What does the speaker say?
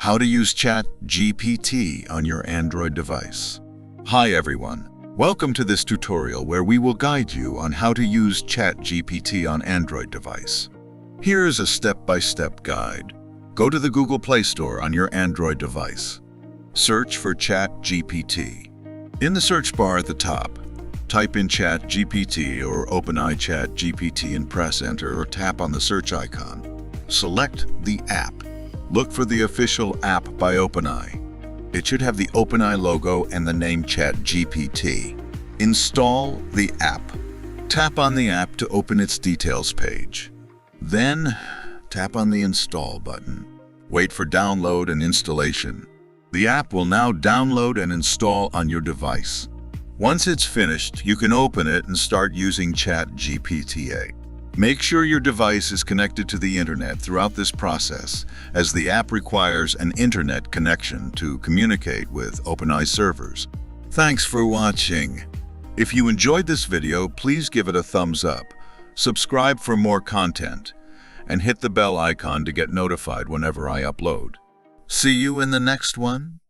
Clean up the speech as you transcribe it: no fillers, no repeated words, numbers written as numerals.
How to use ChatGPT on your Android device. Hi everyone, welcome to this tutorial where we will guide you on how to use ChatGPT on Android device. Here is a step-by-step guide. Go to the Google Play Store on your Android device. Search for ChatGPT. In the search bar at the top, type in ChatGPT or OpenAI ChatGPT and press enter or tap on the search icon. Select the app. Look for the official app by OpenAI. It should have the OpenAI logo and the name ChatGPT. Install the app. Tap on the app to open its details page. Then, tap on the Install button. Wait for download and installation. The app will now download and install on your device. Once it's finished, you can open it and start using ChatGPT. Make sure your device is connected to the internet throughout this process, as the app requires an internet connection to communicate with OpenAI servers. Thanks for watching. If you enjoyed this video, please give it a thumbs up, subscribe for more content, and hit the bell icon to get notified whenever I upload. See you in the next one.